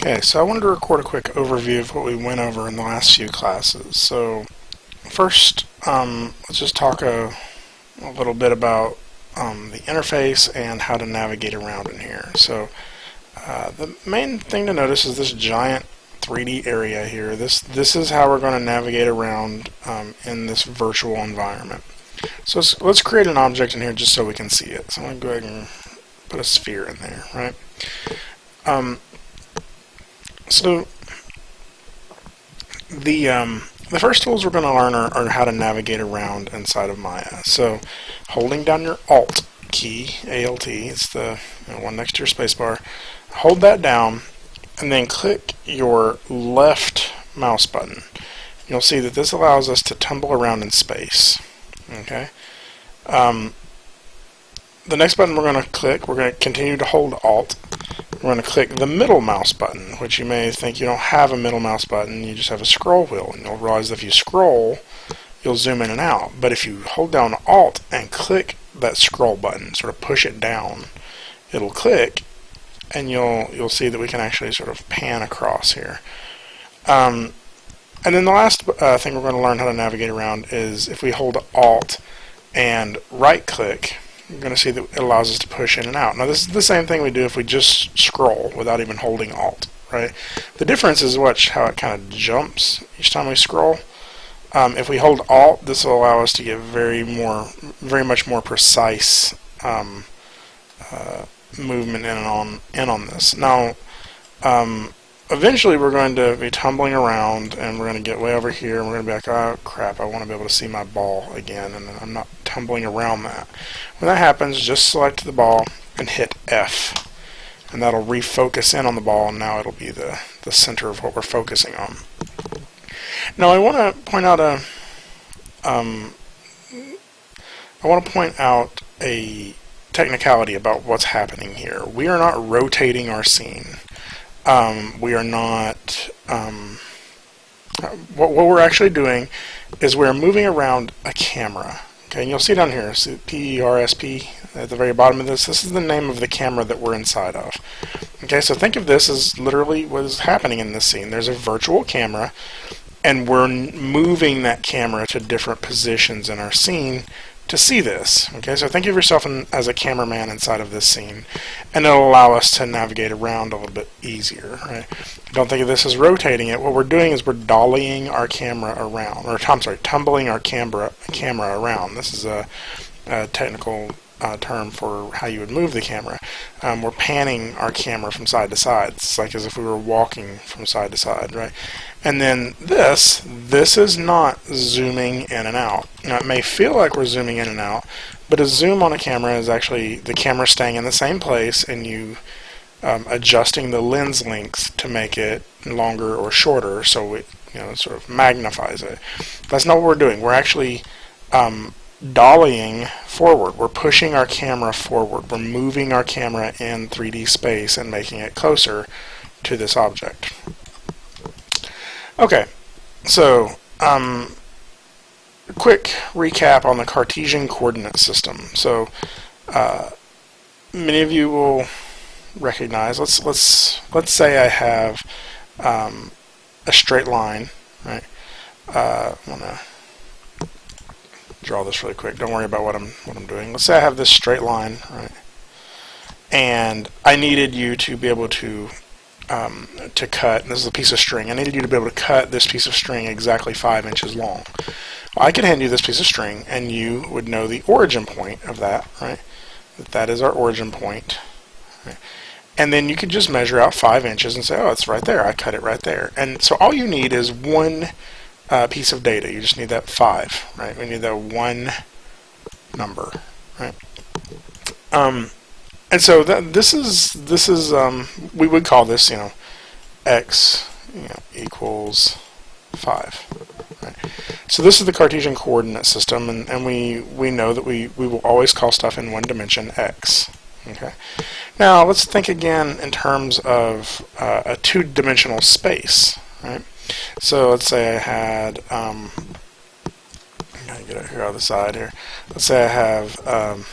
Okay, so I wanted to record a quick overview of what we went over in the last few classes. So first, let's just talk a little bit about the interface and how to navigate around in here. So the main thing to notice is this giant 3D area here. This is how we're going to navigate around in this virtual environment. So let's create an object in here just so we can see it. So I'm going to go ahead and put a sphere in there, right? So the first tools we're going to learn are how to navigate around inside of Maya. So holding down your Alt key, ALT, it's the one next to your spacebar, hold that down and then click your left mouse button. You'll see that this allows us to tumble around in space. Okay. The next button we're going to click, we're going to continue to hold Alt. We're going to click the middle mouse button, which you may think you don't have a middle mouse button, you just have a scroll wheel. And you'll realize that if you scroll, you'll zoom in and out. But if you hold down Alt and click that scroll button, sort of push it down, it'll click, and you'll see that we can actually sort of pan across here. And then the last thing we're going to learn how to navigate around is if we hold Alt and right click, you're going to see that it allows us to push in and out. Now this is the same thing we do if we just scroll without even holding Alt, right? The difference is watch how it kind of jumps each time we scroll. If we hold Alt, this will allow us to get very much more precise movement in on this. Now, eventually we're going to be tumbling around and we're going to get way over here and we're going to be like, oh crap, I want to be able to see my ball again, and I'm not tumbling around that. When that happens, just select the ball and hit F, and that'll refocus in on the ball, and now it'll be the center of what we're focusing on. Now I want to point out a technicality about what's happening here. We are not rotating our scene. We are not. What we're actually doing is we're moving around a camera. Okay, and you'll see down here, see PERSP at the very bottom of this. This is the name of the camera that we're inside of. Okay, so think of this as literally what is happening in this scene. There's a virtual camera, and we're moving that camera to different positions in our scene to see this. Okay, so think of yourself as a cameraman inside of this scene, and it'll allow us to navigate around a little bit easier. Right? Don't think of this as rotating it. What we're doing is we're dollying our camera around, or I'm sorry, tumbling our camera around. This is a technical term for how you would move the camera. We're panning our camera from side to side. It's like as if we were walking from side to side, right? And then this is not zooming in and out. Now it may feel like we're zooming in and out, but a zoom on a camera is actually the camera staying in the same place and you adjusting the lens length to make it longer or shorter, so it sort of magnifies it. That's not what we're doing. We're actually dollying forward. We're pushing our camera forward. We're moving our camera in 3D space and making it closer to this object. Okay, so quick recap on the Cartesian coordinate system. So many of you will recognize. Let's say I have a straight line, right? I'm gonna draw this really quick. Don't worry about what I'm doing. Let's say I have this straight line, right? And I needed you to be able to cut. This is a piece of string. I needed you to be able to cut this piece of string exactly 5 inches long. Well, I could hand you this piece of string, and you would know the origin point of that, right? That is our origin point. Right? And then you could just measure out 5 inches and say, oh, it's right there. I cut it right there. And so all you need is one piece of data. You just need that 5, right? We need that one number, right? And so this is we would call this x equals 5, right? So this is the Cartesian coordinate system, and we know that we will always call stuff in one dimension x. Okay. Now let's think again in terms of a two-dimensional space, right? So let's say I had I'm gonna get it here on the side here. Let's say I have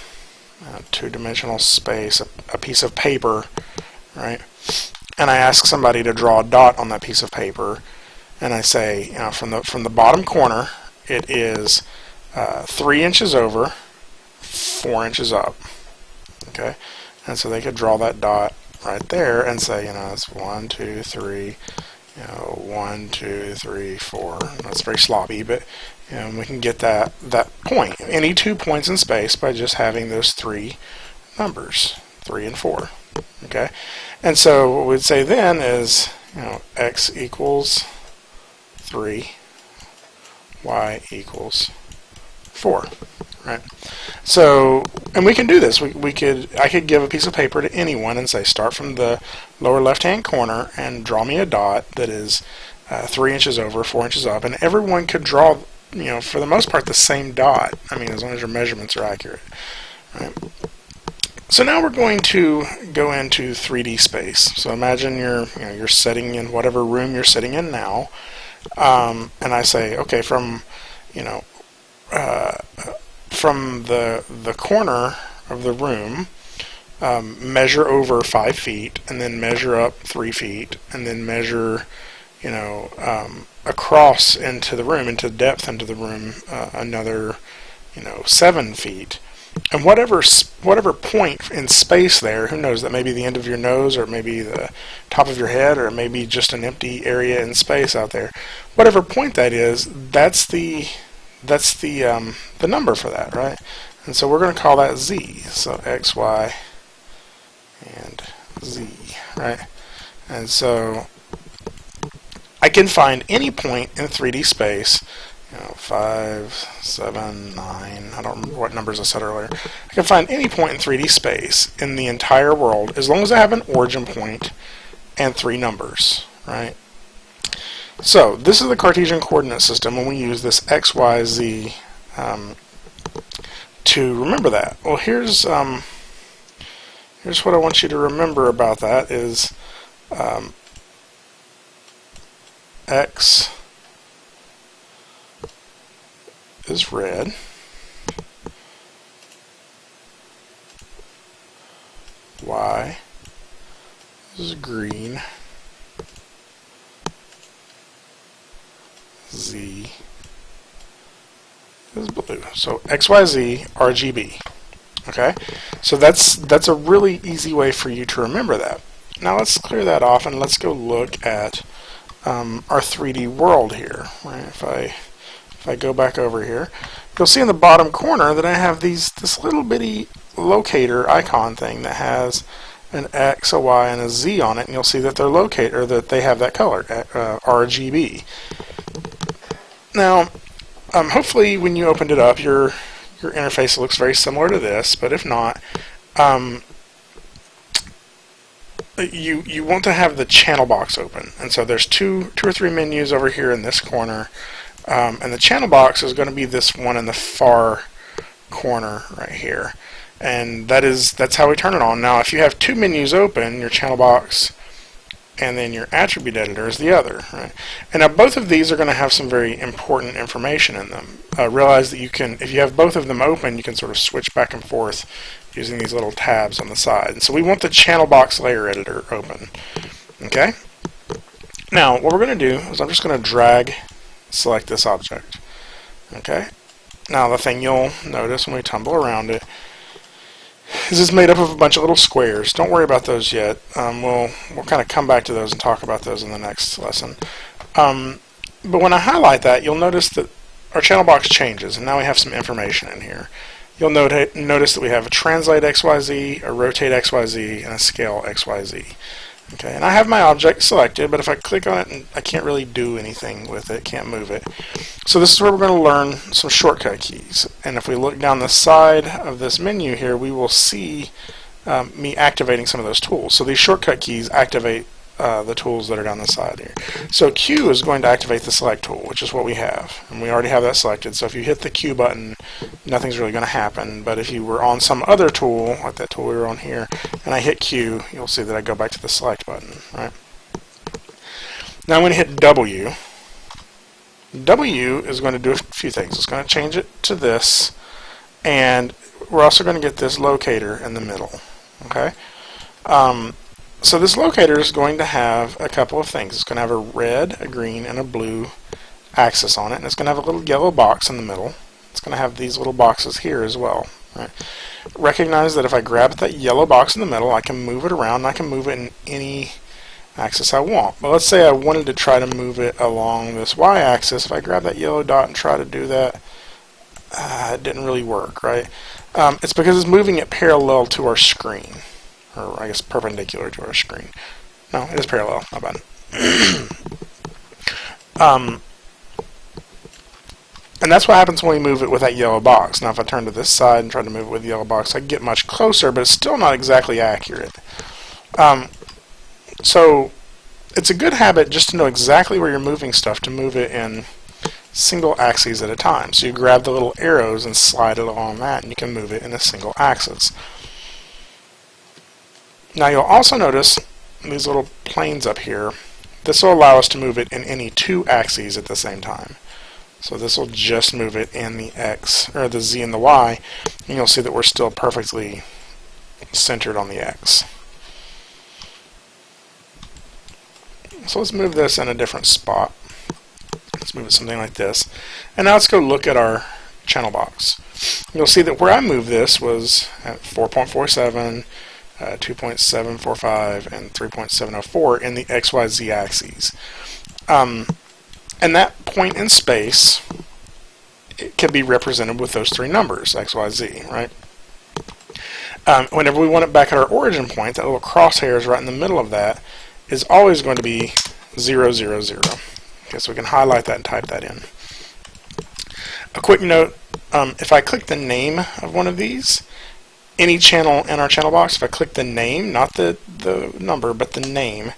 two-dimensional space, a piece of paper, right? and I ask somebody to draw a dot on that piece of paper, and I say, from the bottom corner, it is 3 inches over, 4 inches up. Okay, and so they could draw that dot right there and say, it's 1, 2, 3, 1, 2, 3, 4. That's very sloppy, but we can get that point, any 2 points in space, by just having those 3 numbers, 3 and 4. Okay, and so what we'd say then is, x equals 3, y equals 4, right? So, and we can do this. I could give a piece of paper to anyone and say, start from the lower left-hand corner and draw me a dot that is 3 inches over, 4 inches up, and everyone could draw, for the most part, the same dot. I mean, as long as your measurements are accurate, right? So now we're going to go into 3D space. So imagine you're sitting in whatever room you're sitting in now, and I say, okay, from the corner of the room, measure over 5 feet, and then measure up 3 feet, and then measure, across into the room, into depth into the room, another, 7 feet. And whatever point in space there, who knows, that may be the end of your nose, or maybe the top of your head, or maybe just an empty area in space out there. Whatever point that is, that's the number for that, right? And so we're going to call that z. So x, y, and z, right? And so I can find any point in 3D space, 5, 7, 9, I don't remember what numbers I said earlier. I can find any point in 3D space in the entire world as long as I have an origin point and 3 numbers, right? So this is the Cartesian coordinate system when we use this x, y, z to remember that. Well, here's what I want you to remember about that is x is red, y is green, z is blue. So X, Y, Z, RGB. Okay, so that's a really easy way for you to remember that. Now let's clear that off and let's go look at our 3D world here. Right? If I go back over here, you'll see in the bottom corner that I have this little bitty locator icon thing that has an X, a Y, and a Z on it, and you'll see that they're located, or that they have that color, RGB. Now, hopefully when you opened it up, your interface looks very similar to this, but if not, you want to have the channel box open. And so there's two or three menus over here in this corner, and the channel box is going to be this one in the far corner right here. And that's how we turn it on. Now, if you have two menus open, your channel box and then your attribute editor is the other, right? And now both of these are going to have some very important information in them. Realize that you can, if you have both of them open, you can sort of switch back and forth using these little tabs on the side. And so we want the channel box layer editor open. Okay? Now, what we're going to do is I'm just going to select this object. Okay? Now, the thing you'll notice when we tumble around it is it's made up of a bunch of little squares. Don't worry about those yet. We'll kind of come back to those and talk about those in the next lesson. But when I highlight that, you'll notice that our channel box changes, and now we have some information in here. You'll notice that we have a translate XYZ, a rotate XYZ, and a scale XYZ. Okay, and I have my object selected, but if I click on it, I can't really do anything with it, can't move it. So this is where we're going to learn some shortcut keys. And if we look down the side of this menu here, we will see me activating some of those tools. So these shortcut keys activate the tools that are down the side here. So Q is going to activate the select tool, which is what we have. And we already have that selected. So if you hit the Q button, nothing's really going to happen. But if you were on some other tool, like that tool we were on here, and I hit Q, you'll see that I go back to the select button. Right? Now I'm going to hit W. W is going to do a few things. It's going to change it to this, and we're also going to get this locator in the middle. Okay? So this locator is going to have a couple of things. It's going to have a red, a green, and a blue axis on it, and it's going to have a little yellow box in the middle. It's going to have these little boxes here as well. Right? Recognize that if I grab that yellow box in the middle, I can move it around, and I can move it in any axis I want. But let's say I wanted to try to move it along this y-axis. If I grab that yellow dot and try to do that, it didn't really work, right? It's because it's moving it parallel to our screen, or I guess perpendicular to our screen. No, it is parallel. How about it? And that's what happens when we move it with that yellow box. Now if I turn to this side and try to move it with the yellow box, I get much closer, but it's still not exactly accurate. So it's a good habit just to know exactly where you're moving stuff, to move it in single axes at a time. So you grab the little arrows and slide it along that, and you can move it in a single axis. Now you'll also notice these little planes up here. This will allow us to move it in any two axes at the same time. So this will just move it in the X, or the Z and the Y, and you'll see that we're still perfectly centered on the X. So let's move this in a different spot. Let's move it something like this. And now let's go look at our channel box. You'll see that where I moved this was at 4.47, 2.745, and 3.704 in the XYZ axes. And that point in space, it can be represented with those three numbers, X, Y, Z, right? Whenever we want it back at our origin point, that little crosshairs right in the middle of that is always going to be 0, 0, 0. Okay, so we can highlight that and type that in. A quick note, if I click the name of one of these, any channel in our channel box, if I click the name, not the number, but the name,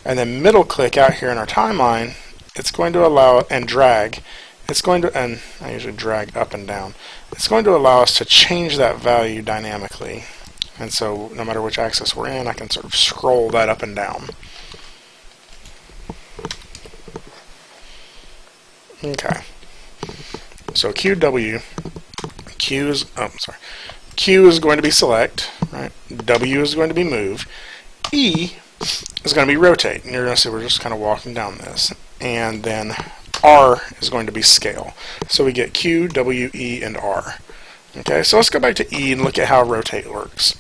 and then middle click out here in our timeline, it's going to allow, and drag, it's going to, and I usually drag up and down, it's going to allow us to change that value dynamically. And so no matter which axis we're in, I can sort of scroll that up and down. Okay. So QW, Q is going to be select, right? W is going to be move. E is going to be rotate, and you're going to see we're just kind of walking down this. And then R is going to be scale. So we get Q, W, E, and R. Okay, so let's go back to E and look at how rotate works.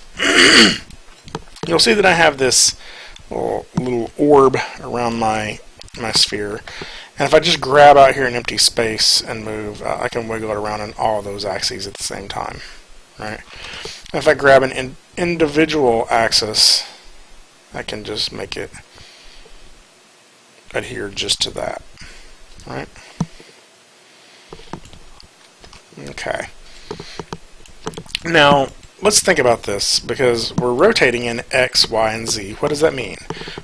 You'll see that I have this little orb around my sphere. And if I just grab out here an empty space and move, I can wiggle it around on all of those axes at the same time. Right? And if I grab an individual axis, I can just make it adhere just to that. Right? Okay. Now, let's think about this, because we're rotating in X, Y, and Z. What does that mean?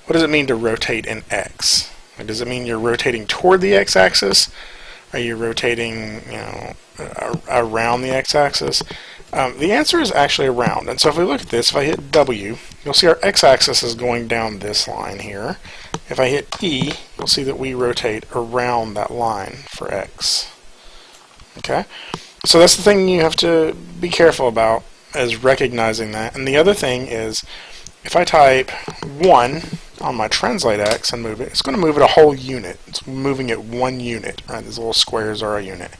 What does it mean to rotate in X? Does it mean you're rotating toward the X-axis? Are you rotating, around the X-axis? The answer is actually around. And so if we look at this, if I hit W, you'll see our X-axis is going down this line here. If I hit E, you'll see that we rotate around that line for X. Okay? So that's the thing you have to be careful about, is recognizing that. And the other thing is, if I type 1 on my translate X and move it, it's going to move it a whole unit. It's moving it 1 unit. Right? These little squares are a unit.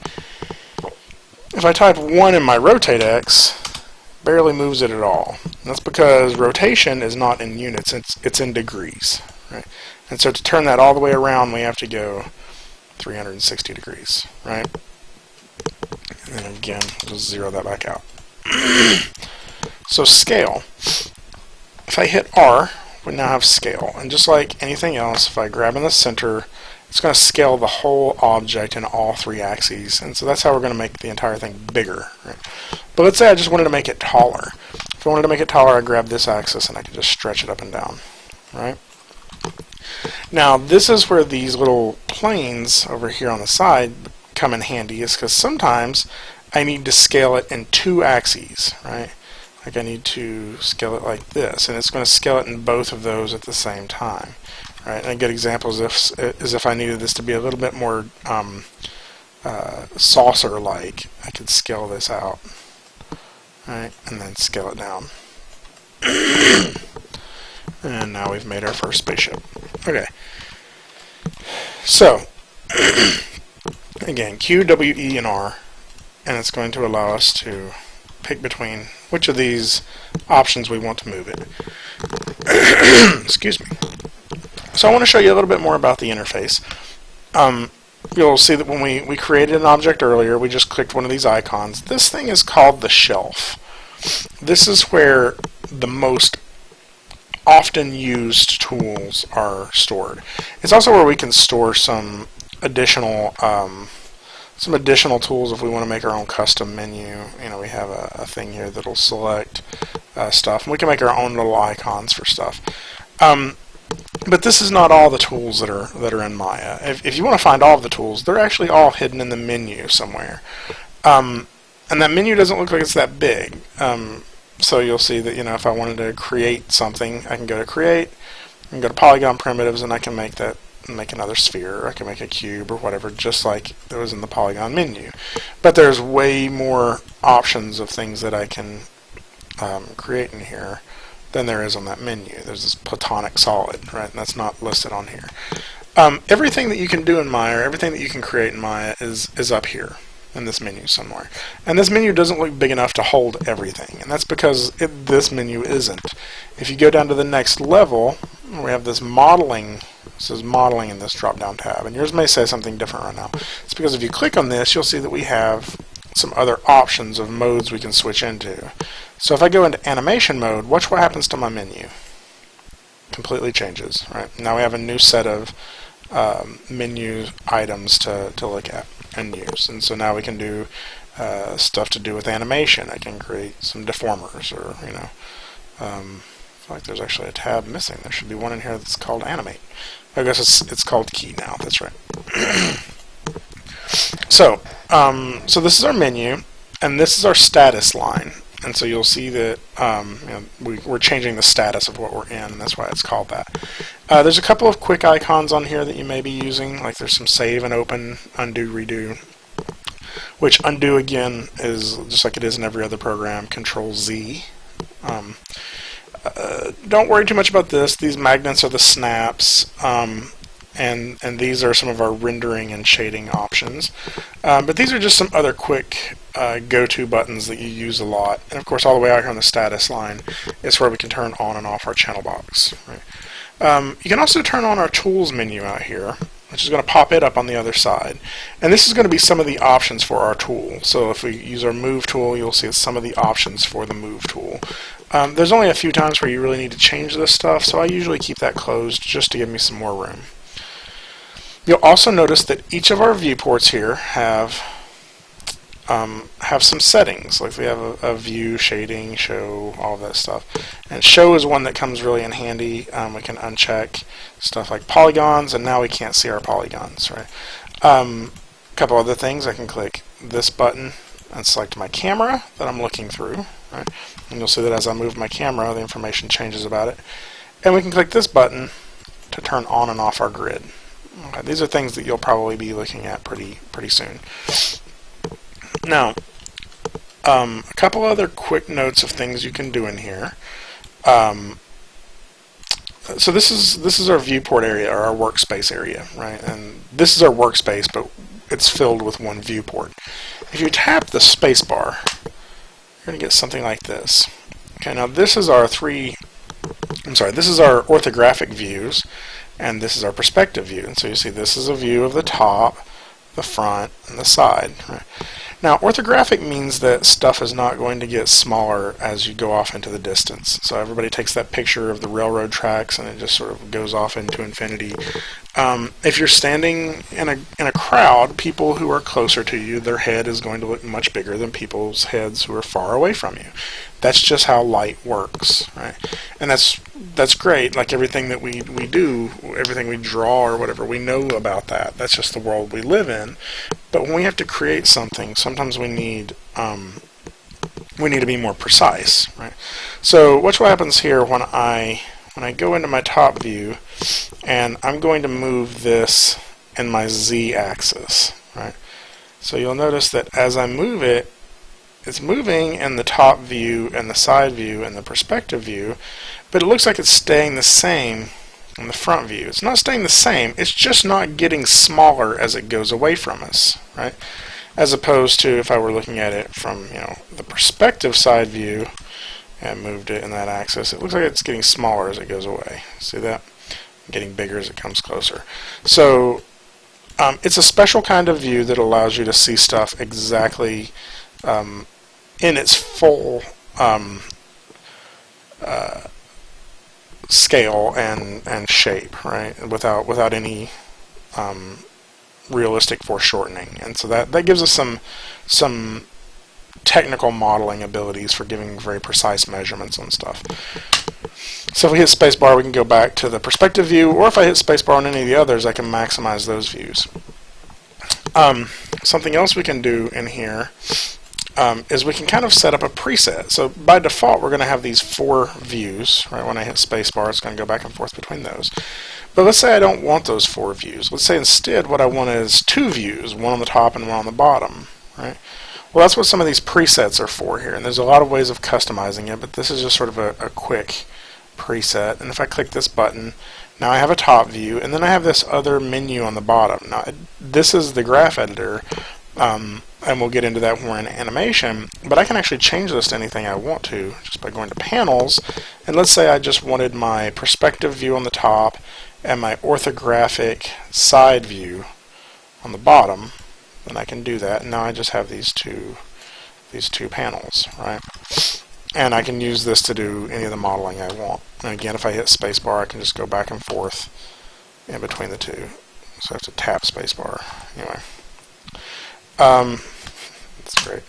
If I type 1 in my rotate X, barely moves it at all. And that's because rotation is not in units, it's in degrees. Right? And so to turn that all the way around, we have to go 360 degrees. Right? And then again, just zero that back out. So scale. If I hit R, we now have scale. And just like anything else, if I grab in the center, it's going to scale the whole object in all 3 axes. And so that's how we're going to make the entire thing bigger. Right? But let's say I just wanted to make it taller. If I wanted to make it taller, I grab this axis and I can just stretch it up and down. Right? Now, this is where these little planes over here on the side come in handy, is because sometimes I need to scale it in 2 axes. Right? Like I need to scale it like this, and it's going to scale it in both of those at the same time. Right? And a good example is if I needed this to be a little bit more saucer-like, I could scale this out, right, and then scale it down. And now we've made our first spaceship. Okay. So, again, Q, W, E, and R. And it's going to allow us to pick between which of these options we want to move it. Excuse me. So I want to show you a little bit more about the interface. You'll see that when we created an object earlier, we just clicked one of these icons. This thing is called the shelf. This is where the most often used tools are stored. It's also where we can store some additional tools if we want to make our own custom menu. You know, we have a thing here that'll select stuff, and we can make our own little icons for stuff. But this is not all the tools that are in Maya. If you want to find all of the tools, they're actually all hidden in the menu somewhere. And that menu doesn't look like it's that big. So you'll see that, you know, if I wanted to create something, I can go to create, I can go to polygon primitives, and I can make another sphere, or I can make a cube or whatever, just like it was in the polygon menu. But there's way more options of things that I can create in here than there is on that menu. There's this platonic solid, right? And that's not listed on here. Everything that you can do in Maya, or everything that you can create in Maya is up here in this menu somewhere. And this menu doesn't look big enough to hold everything, and that's because this menu isn't. If you go down to the next level, we have this modeling. It says modeling in this drop down tab, and yours may say something different right now. It's because if you click on this, you'll see that we have some other options of modes we can switch into. So if I go into animation mode, watch what happens to my menu. Completely changes, right? Now we have a new set of menu items to look at and use. And so now we can do stuff to do with animation. I can create some deformers, or, you know, I feel like there's actually a tab missing. There should be one in here that's called animate. I guess it's called key now. That's right. So this is our menu, and this is our status line. And so you'll see that you know, we're changing the status of what we're in, and that's why it's called that. There's a couple of quick icons on here that you may be using, like there's some save and open, undo, redo, which undo, again, is just like it is in every other program, Control-Z. Don't worry too much about this. These magnets are the snaps, and these are some of our rendering and shading options. But these are just some other quick go-to buttons that you use a lot. And of course, all the way out here on the status line is where we can turn on and off our channel box. Right? You can also turn on our tools menu out here, which is going to pop it up on the other side. And this is going to be some of the options for our tool. So if we use our move tool, you'll see some of the options for the move tool. There's only a few times where you really need to change this stuff, so I usually keep that closed just to give me some more room. You'll also notice that each of our viewports here have some settings. Like we have a view, shading, show, all of that stuff. And show is one that comes really in handy. We can uncheck stuff like polygons, and now we can't see our polygons, right? A couple other things. I can click this button and select my camera that I'm looking through, right? And you'll see that as I move my camera, the information changes about it. And we can click this button to turn on and off our grid. Okay, these are things that you'll probably be looking at pretty soon. Now, a couple other quick notes of things you can do in here. So this is our viewport area, or our workspace area, right? And this is our workspace, but it's filled with one viewport. If you tap the space bar, you're going to get something like this. Okay, now this is our this is our orthographic views, and this is our perspective view. And so you see this is a view of the top, the front, and the side. Right? Now, orthographic means that stuff is not going to get smaller as you go off into the distance. So everybody takes that picture of the railroad tracks, and it just sort of goes off into infinity. If you're standing in a crowd, people who are closer to you, their head is going to look much bigger than people's heads who are far away from you. That's just how light works, right? And that's great. Like everything that we do, everything we draw or whatever, we know about that. That's just the world we live in. But when we have to create something, sometimes we need to be more precise, right? So watch what happens here when I go into my top view, and I'm going to move this in my Z-axis, right? So you'll notice that as I move it, it's moving in the top view and the side view and the perspective view, but it looks like it's staying the same in the front view. It's not staying the same, it's just not getting smaller as it goes away from us, right? As opposed to if I were looking at it from, the perspective side view and moved it in that axis, it looks like it's getting smaller as it goes away. See that? Getting bigger as it comes closer. So it's a special kind of view that allows you to see stuff exactly in its full scale and shape, right? Without any realistic foreshortening. And so that gives us some technical modeling abilities for giving very precise measurements on stuff. So if we hit spacebar, we can go back to the perspective view, or if I hit spacebar on any of the others, I can maximize those views. Something else we can do in here is we can kind of set up a preset. So by default, we're going to have these 4 views. Right? When I hit spacebar, it's going to go back and forth between those. But let's say I don't want those 4 views. Let's say instead what I want is 2 views, one on the top and one on the bottom. Right? Well, that's what some of these presets are for here, and there's a lot of ways of customizing it, but this is just sort of a quick preset. And if I click this button, now I have a top view, and then I have this other menu on the bottom. Now, this is the graph editor, and we'll get into that when we're in animation, but I can actually change this to anything I want to just by going to panels, and let's say I just wanted my perspective view on the top and my orthographic side view on the bottom. Then I can do that, and now I just have these two panels, right? And I can use this to do any of the modeling I want. And again, if I hit spacebar, I can just go back and forth in between the two. So I have to tap spacebar. Anyway, that's great.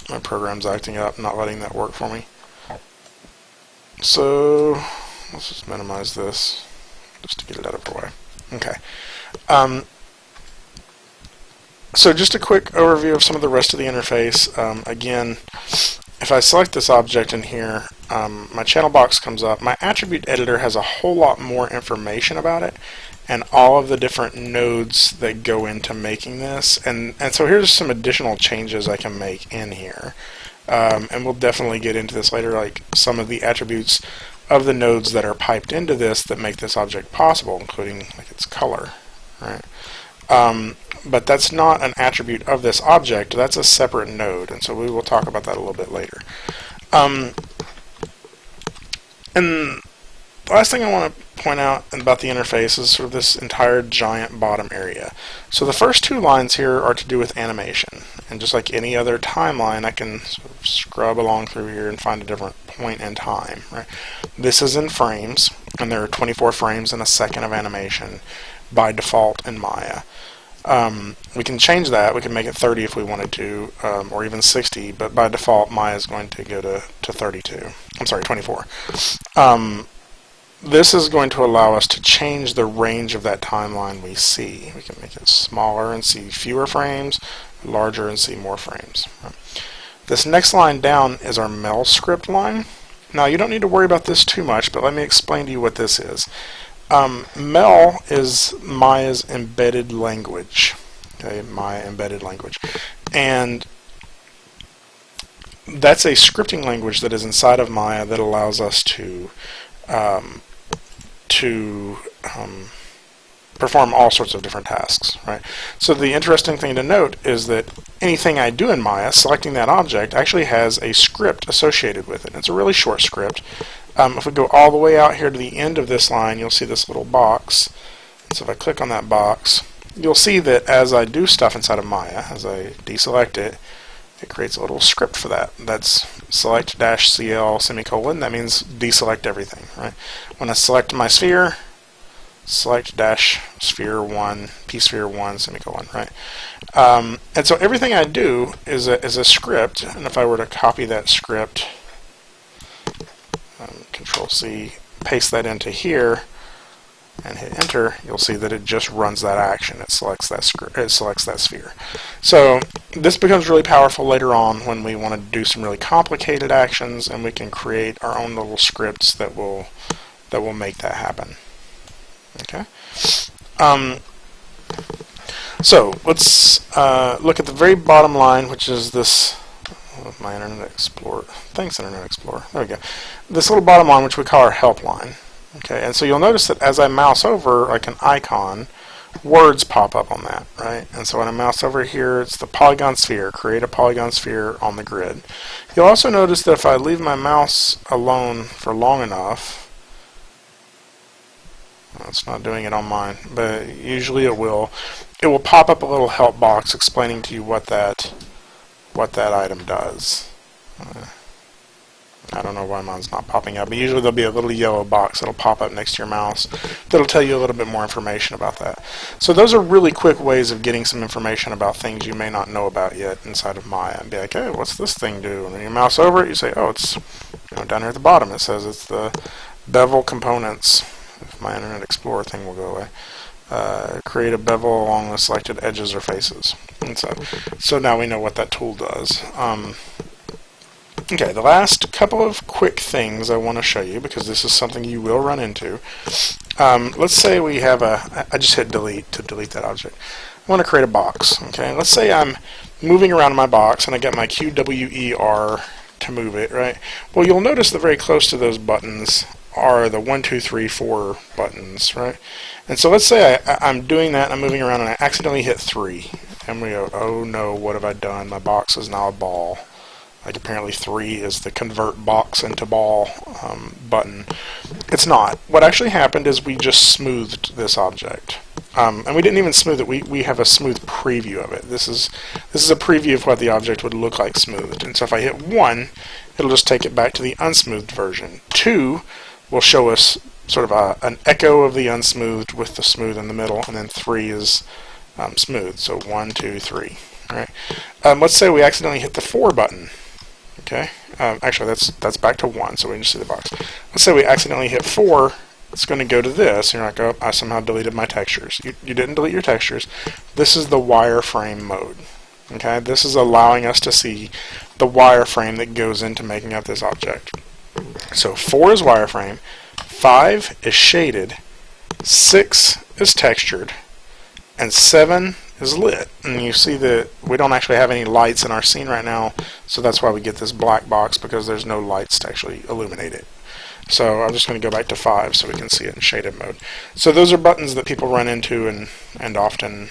My program's acting up, not letting that work for me. So let's just minimize this just to get it out of the way. Okay. So just a quick overview of some of the rest of the interface. Again, if I select this object in here, my channel box comes up. My attribute editor has a whole lot more information about it and all of the different nodes that go into making this. And so here's some additional changes I can make in here. And we'll definitely get into this later, like some of the attributes of the nodes that are piped into this that make this object possible, including like its color, right? But that's not an attribute of this object, that's a separate node, and so we will talk about that a little bit later. And the last thing I want to point out about the interface is sort of this entire giant bottom area. So the first 2 lines here are to do with animation, and just like any other timeline, I can sort of scrub along through here and find a different point in time. Right? This is in frames, and there are 24 frames in a second of animation by default in Maya. We can change that. We can make it 30 if we wanted to, or even 60, but by default Maya is going to go to 32. I'm sorry, 24. This is going to allow us to change the range of that timeline we see. We can make it smaller and see fewer frames, larger and see more frames. This next line down is our MEL script line. Now you don't need to worry about this too much, but let me explain to you what this is. MEL is Maya's embedded language. Okay, Maya embedded language. And that's a scripting language that is inside of Maya that allows us to perform all sorts of different tasks, right? So the interesting thing to note is that anything I do in Maya, selecting that object, actually has a script associated with it. It's a really short script. If we go all the way out here to the end of this line, you'll see this little box. So if I click on that box, you'll see that as I do stuff inside of Maya, as I deselect it, it creates a little script for that. That's select-cl semicolon. That means deselect everything, right? When I select my sphere, select-sphere1, psphere1 semicolon, right? And so everything I do is a script, and if I were to copy that script, Control-C, paste that into here, and hit enter, you'll see that it just runs that action. It selects that sphere. So this becomes really powerful later on when we want to do some really complicated actions, and we can create our own little scripts that will make that happen. Okay. So let's look at the very bottom line, which is this my Internet Explorer. Thanks, Internet Explorer. There we go. This little bottom line, which we call our Helpline. Okay, and so you'll notice that as I mouse over, like an icon, words pop up on that, right? And so when I mouse over here, it's the polygon sphere. Create a polygon sphere on the grid. You'll also notice that if I leave my mouse alone for long enough, it's not doing it on mine, but usually it will pop up a little help box explaining to you what that item does. I don't know why mine's not popping up, but usually there'll be a little yellow box that'll pop up next to your mouse that'll tell you a little bit more information about that. So those are really quick ways of getting some information about things you may not know about yet inside of Maya. And be like, hey, what's this thing do? And when you mouse over it, you say, oh, it's down here at the bottom. It says it's the bevel components. If my Internet Explorer thing will go away. Create a bevel along the selected edges or faces. And so now we know what that tool does. Okay, the last couple of quick things I want to show you, because this is something you will run into. Let's say we have I just hit delete to delete that object. I want to create a box. Okay, let's say I'm moving around in my box and I get my QWER to move it, right? Well, you'll notice that very close to those buttons are the 1, 2, 3, 4 buttons, right? And so let's say I'm doing that and I'm moving around and I accidentally hit 3. And we go, oh no, what have I done? My box is now a ball. Like apparently 3 is the convert box into ball button. It's not. What actually happened is we just smoothed this object. And we didn't even smooth it. We have a smooth preview of it. This is a preview of what the object would look like smoothed. And so if I hit 1, it'll just take it back to the unsmoothed version. 2 will show us sort of an echo of the unsmoothed with the smooth in the middle, and then 3 is smooth. So 1, 2, 3. All right. Let's say we accidentally hit the 4 button. Okay. Actually, that's back to 1, so we can just see the box. Let's say we accidentally hit 4. It's going to go to this, and you're like, oh, I somehow deleted my textures. You didn't delete your textures. This is the wireframe mode. Okay. This is allowing us to see the wireframe that goes into making up this object. So 4 is wireframe, 5 is shaded, 6 is textured, and 7 is lit. And you see that we don't actually have any lights in our scene right now, so that's why we get this black box, because there's no lights to actually illuminate it. So I'm just going to go back to 5 so we can see it in shaded mode. So those are buttons that people run into and often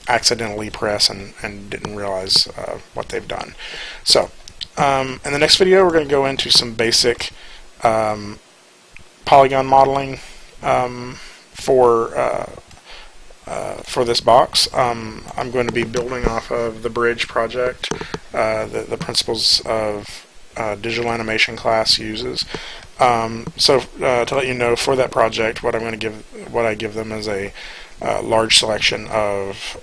accidentally press and didn't realize what they've done. So in the next video, we're going to go into some basic polygon modeling for this box. I'm going to be building off of the Bridge project, the principles of digital animation class uses. So to let you know, for that project, what I give them is a large selection of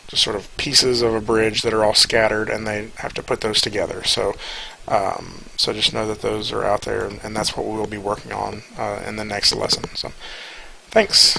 just sort of pieces of a bridge that are all scattered, and they have to put those together. So so just know that those are out there, and that's what we'll be working on in the next lesson. So thanks.